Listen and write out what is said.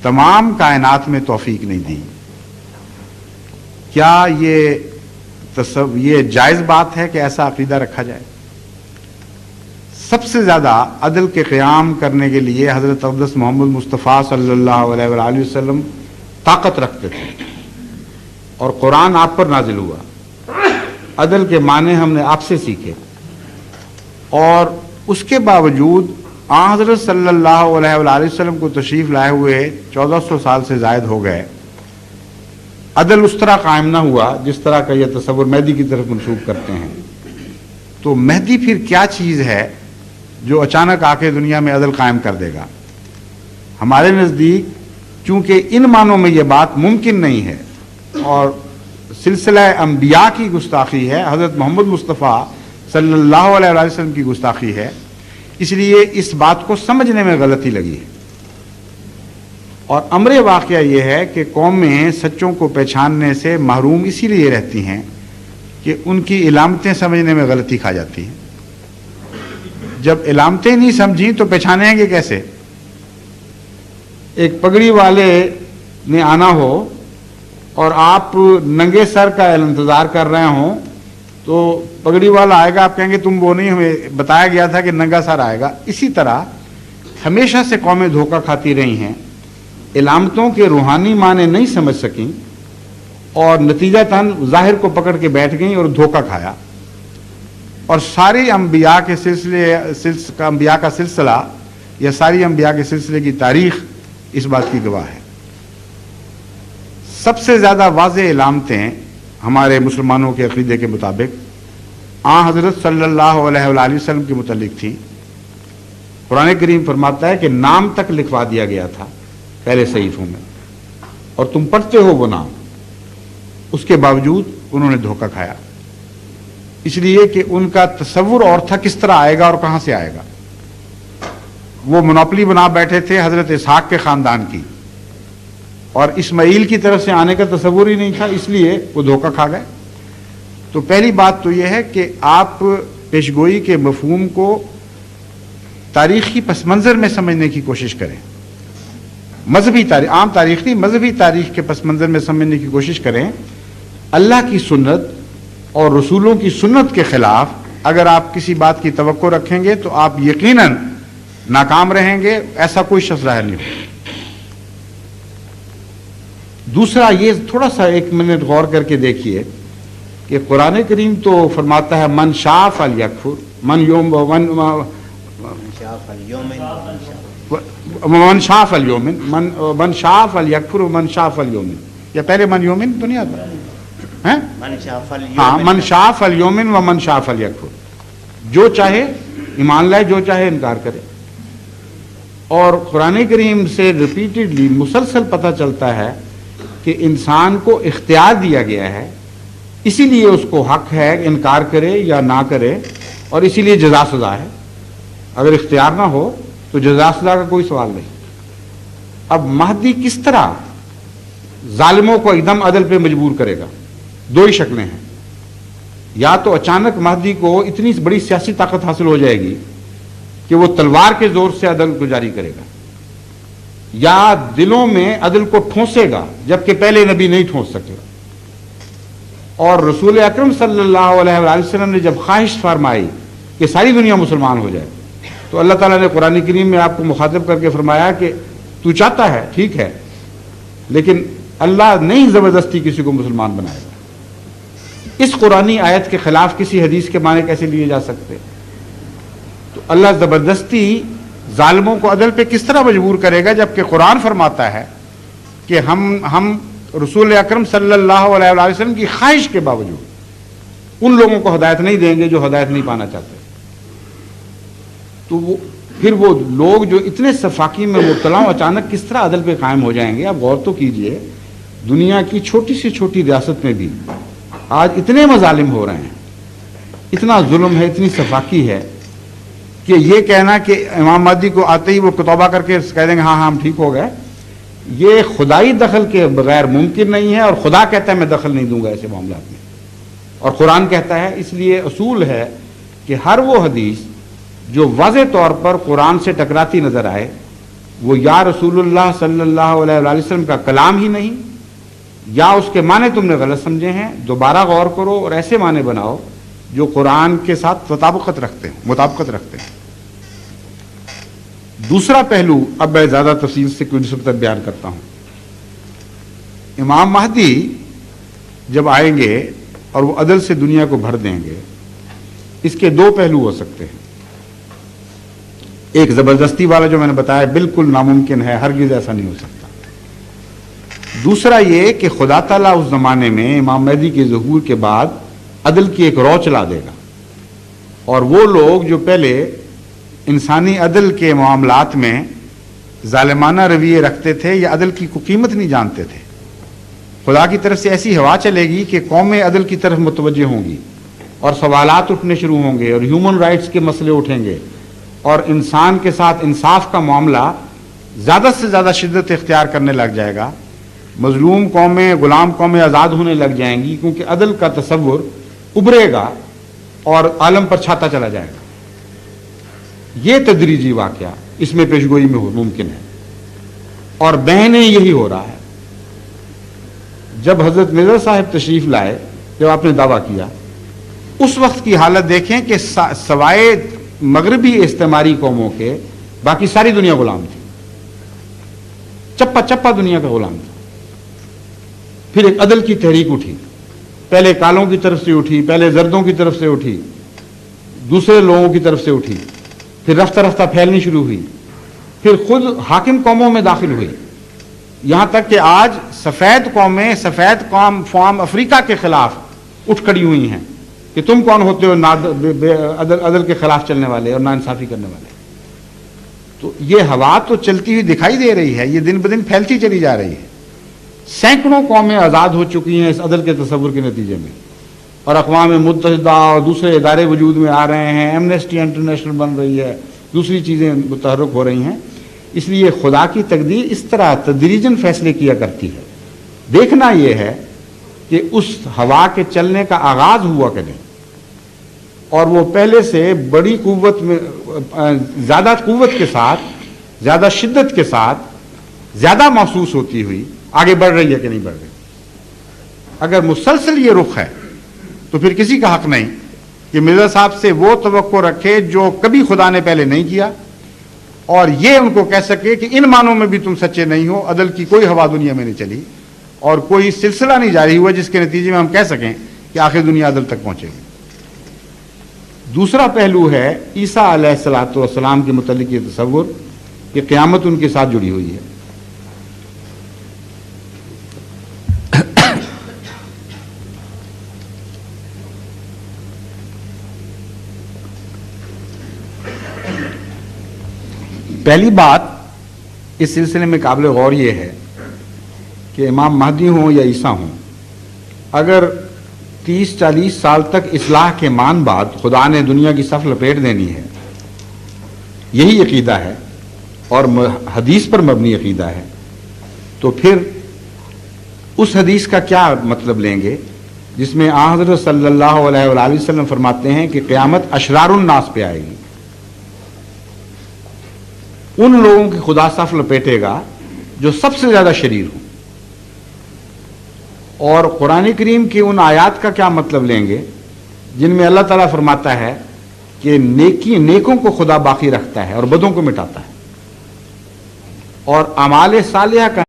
تمام کائنات میں توفیق نہیں دی. کیا یہ جائز بات ہے کہ ایسا عقیدہ رکھا جائے؟ سب سے زیادہ عدل کے قیام کرنے کے لیے حضرت اقدس محمد مصطفیٰ صلی اللہ علیہ وآلہ وسلم طاقت رکھتے تھے، اور قرآن آپ پر نازل ہوا. عدل کے معنی ہم نے آپ سے سیکھے، اور اس کے باوجود آن حضرت صلی اللہ علیہ وآلہ وسلم کو تشریف لائے ہوئے 1400 سال سے زائد ہو گئے. عدل اس طرح قائم نہ ہوا جس طرح کا یہ تصور مہدی کی طرف منسوب کرتے ہیں. تو مہدی پھر کیا چیز ہے جو اچانک آ کے دنیا میں عدل قائم کر دے گا؟ ہمارے نزدیک چونکہ ان معنوں میں یہ بات ممکن نہیں ہے اور سلسلہ انبیاء کی گستاخی ہے، حضرت محمد مصطفیٰ صلی اللہ علیہ وسلم کی گستاخی ہے، اس لیے اس بات کو سمجھنے میں غلطی لگی ہے. اور امر واقعہ یہ ہے کہ قومیں سچوں کو پہچاننے سے محروم اسی لیے رہتی ہیں کہ ان کی علامتیں سمجھنے میں غلطی کھا جاتی ہیں. جب علامتیں نہیں سمجھیں تو پہچانیں گے کیسے؟ ایک پگڑی والے نے آنا ہو اور آپ ننگے سر کا انتظار کر رہے ہوں تو پگڑی والا آئے گا، آپ کہیں گے تم وہ نہیں، ہمیں بتایا گیا تھا کہ ننگا سر آئے گا. اسی طرح ہمیشہ سے قومیں دھوکہ کھاتی رہی ہیں، علامتوں کے روحانی معنی نہیں سمجھ سکیں اور نتیجتاً ظاہر کو پکڑ کے بیٹھ گئیں اور دھوکہ کھایا. اور ساری انبیاء کے انبیاء کا سلسلہ یا ساری انبیاء کے سلسلے کی تاریخ اس بات کی گواہ ہے. سب سے زیادہ واضح علامتیں ہمارے مسلمانوں کے عقیدے کے مطابق آن حضرت صلی اللہ علیہ وآلہ وسلم کے متعلق تھی. قرآن کریم فرماتا ہے کہ نام تک لکھوا دیا گیا تھا پہلے صحیفوں میں، اور تم پڑھتے ہو وہ نام، اس کے باوجود انہوں نے دھوکہ کھایا. اس لیے کہ ان کا تصور اور تھا کس طرح آئے گا اور کہاں سے آئے گا. وہ منوپلی بنا بیٹھے تھے حضرت اسحاق کے خاندان کی، اور اسماعیل کی طرف سے آنے کا تصور ہی نہیں تھا، اس لیے وہ دھوکہ کھا گئے. تو پہلی بات تو یہ ہے کہ آپ پیشگوئی کے مفہوم کو تاریخی پس منظر میں سمجھنے کی کوشش کریں. مذہبی تاریخ، عام تاریخ نہیں، مذہبی تاریخ کے پس منظر میں سمجھنے کی کوشش کریں. اللہ کی سنت اور رسولوں کی سنت کے خلاف اگر آپ کسی بات کی توقع رکھیں گے تو آپ یقیناً ناکام رہیں گے، ایسا کوئی شخص ظاہر نہیں ہو. دوسرا یہ تھوڑا سا ایک منٹ غور کر کے دیکھیے کہ قرآن کریم تو فرماتا ہے من شاء فلیکفر، من شاء فلیؤمن، من شاء فلیکفر ومن شاء فلیؤمن. یا پہلے من یومن تو نہیں آتا؟ ہاں، من شاء فلیؤمن ومن شاء فلیکفر. جو چاہے ایمان لائے، جو چاہے انکار کرے. اور قرآن کریم سے ریپیٹڈلی مسلسل پتہ چلتا ہے کہ انسان کو اختیار دیا گیا ہے، اسی لیے اس کو حق ہے انکار کرے یا نہ کرے، اور اسی لیے جزا سزا ہے. اگر اختیار نہ ہو تو جزا سزا کا کوئی سوال نہیں. اب مہدی کس طرح ظالموں کو ایک دم عدل پہ مجبور کرے گا؟ دو ہی شکلیں ہیں. یا تو اچانک مہدی کو اتنی بڑی سیاسی طاقت حاصل ہو جائے گی کہ وہ تلوار کے زور سے عدل کو جاری کرے گا، یا دلوں میں عدل کو ٹھونسے گا جبکہ پہلے نبی نہیں ٹھونس سکے. اور رسول اکرم صلی اللہ علیہ وآلہ وسلم نے جب خواہش فرمائی کہ ساری دنیا مسلمان ہو جائے تو اللہ تعالیٰ نے قرآن کریم میں آپ کو مخاطب کر کے فرمایا کہ تو چاہتا ہے ٹھیک ہے، لیکن اللہ نہیں زبردستی کسی کو مسلمان بنائے گا. اس قرآنی آیت کے خلاف کسی حدیث کے معنی کیسے لیے جا سکتے؟ تو اللہ زبردستی ظالموں کو عدل پہ کس طرح مجبور کرے گا جبکہ قرآن فرماتا ہے کہ ہم رسول اکرم صلی اللہ علیہ وآلہ وسلم کی خواہش کے باوجود ان لوگوں کو ہدایت نہیں دیں گے جو ہدایت نہیں پانا چاہتے. تو پھر وہ لوگ جو اتنے صفاقی میں مبتلا ہوں اچانک کس طرح عدل پہ قائم ہو جائیں گے؟ آپ غور تو کیجئے، دنیا کی چھوٹی سے چھوٹی ریاست میں بھی آج اتنے مظالم ہو رہے ہیں، اتنا ظلم ہے، اتنی صفاقی ہے کہ یہ کہنا کہ امام مہدی کو آتے ہی وہ توبہ کر کے کہہ دیں گے ہاں ہم ٹھیک ہو گئے، یہ خدائی دخل کے بغیر ممکن نہیں ہے. اور خدا کہتا ہے میں دخل نہیں دوں گا ایسے معاملات میں، اور قرآن کہتا ہے. اس لیے اصول ہے کہ ہر وہ حدیث جو واضح طور پر قرآن سے ٹکراتی نظر آئے وہ یا رسول اللہ صلی اللہ علیہ وآلہ وسلم کا کلام ہی نہیں، یا اس کے معنی تم نے غلط سمجھے ہیں، دوبارہ غور کرو اور ایسے معنی بناؤ جو قرآن کے ساتھ مطابقت رکھتے ہیں۔ دوسرا پہلو اب میں زیادہ تفصیل سے کوئی نسبت بیان کرتا ہوں۔ امام مہدی جب آئیں گے اور وہ عدل سے دنیا کو بھر دیں گے، اس کے دو پہلو ہو سکتے ہیں۔ ایک زبردستی والا جو میں نے بتایا بالکل ناممکن ہے، ہرگز ایسا نہیں ہو سکتا۔ دوسرا یہ کہ خدا تعالیٰ اس زمانے میں امام مہدی کے ظہور کے بعد عدل کی ایک رو چلا دے گا، اور وہ لوگ جو پہلے انسانی عدل کے معاملات میں ظالمانہ رویے رکھتے تھے یا عدل کی کوئی قیمت نہیں جانتے تھے، خدا کی طرف سے ایسی ہوا چلے گی کہ قومیں عدل کی طرف متوجہ ہوں گی اور سوالات اٹھنے شروع ہوں گے اور ہیومن رائٹس کے مسئلے اٹھیں گے اور انسان کے ساتھ انصاف کا معاملہ زیادہ سے زیادہ شدت اختیار کرنے لگ جائے گا۔ مظلوم قومیں، غلام قومیں آزاد ہونے لگ جائیں گی، کیونکہ عدل کا تصور ابھرے گا اور عالم پر چھاتا چلا جائے گا۔ یہ تدریجی واقعہ اس میں پیشگوئی میں ممکن ہے، اور بہنیں یہی ہو رہا ہے۔ جب حضرت مرزا صاحب تشریف لائے، جب آپ نے دعویٰ کیا، اس وقت کی حالت دیکھیں کہ سوائے مغربی استعماری قوموں کے باقی ساری دنیا غلام تھی، چپا چپا دنیا کا غلام تھا۔ پھر ایک عدل کی تحریک اٹھی، پہلے کالوں کی طرف سے اٹھی، پہلے زردوں کی طرف سے اٹھی، دوسرے لوگوں کی طرف سے اٹھی، پھر رفتہ رفتہ پھیلنی شروع ہوئی، پھر خود حاکم قوموں میں داخل ہوئی، یہاں تک کہ آج سفید قومیں سفید قوم فارم افریقہ کے خلاف اٹھ کھڑی ہوئی ہیں کہ تم کون ہوتے ہو عدل کے خلاف چلنے والے اور ناانصافی کرنے والے۔ تو یہ ہوا تو چلتی ہوئی دکھائی دے رہی ہے، یہ دن بدن پھیلتی چلی جا رہی ہے۔ سینکڑوں قومیں آزاد ہو چکی ہیں اس عدل کے تصور کے نتیجے میں، اور اقوام متحدہ اور دوسرے ادارے وجود میں آ رہے ہیں، ایمنسٹی انٹرنیشنل بن رہی ہے، دوسری چیزیں متحرک ہو رہی ہیں۔ اس لیے خدا کی تقدیر اس طرح تدریجاً فیصلے کیا کرتی ہے۔ دیکھنا یہ ہے کہ اس ہوا کے چلنے کا آغاز ہوا کہ نہیں، اور وہ پہلے سے بڑی قوت میں، زیادہ قوت کے ساتھ، زیادہ شدت کے ساتھ، زیادہ محسوس ہوتی ہوئی آگے بڑھ رہی ہے کہ نہیں بڑھ رہی۔ اگر مسلسل یہ رخ ہے تو پھر کسی کا حق نہیں کہ مرزا صاحب سے وہ توقع رکھے جو کبھی خدا نے پہلے نہیں کیا، اور یہ ان کو کہہ سکے کہ ان معنوں میں بھی تم سچے نہیں ہو، عدل کی کوئی ہوا دنیا میں نہیں چلی اور کوئی سلسلہ نہیں جاری ہوا جس کے نتیجے میں ہم کہہ سکیں کہ آخر دنیا عدل تک پہنچے گی۔ دوسرا پہلو ہے عیسیٰ علیہ الصلوۃ والسلام کے متعلق یہ تصور کہ قیامت ان کے ساتھ جڑی ہوئی ہے۔ پہلی بات اس سلسلے میں قابل غور یہ ہے کہ امام مہدی ہوں یا عیسیٰ ہوں، اگر 30-40 سال تک اصلاح کے مان بعد خدا نے دنیا کی صف لپیٹ دینی ہے، یہی عقیدہ ہے اور حدیث پر مبنی عقیدہ ہے، تو پھر اس حدیث کا کیا مطلب لیں گے جس میں حضرت صلی اللہ علیہ وآلہ وسلم فرماتے ہیں کہ قیامت اشرار الناس پہ آئے گی، ان لوگوں کی خدا صف لپیٹے گا جو سب سے زیادہ شریر ہوں۔ اور قرآن کریم کی ان آیات کا کیا مطلب لیں گے جن میں اللہ تعالیٰ فرماتا ہے کہ نیکوں کو خدا باقی رکھتا ہے اور بدوں کو مٹاتا ہے، اور اعمال صالحہ کا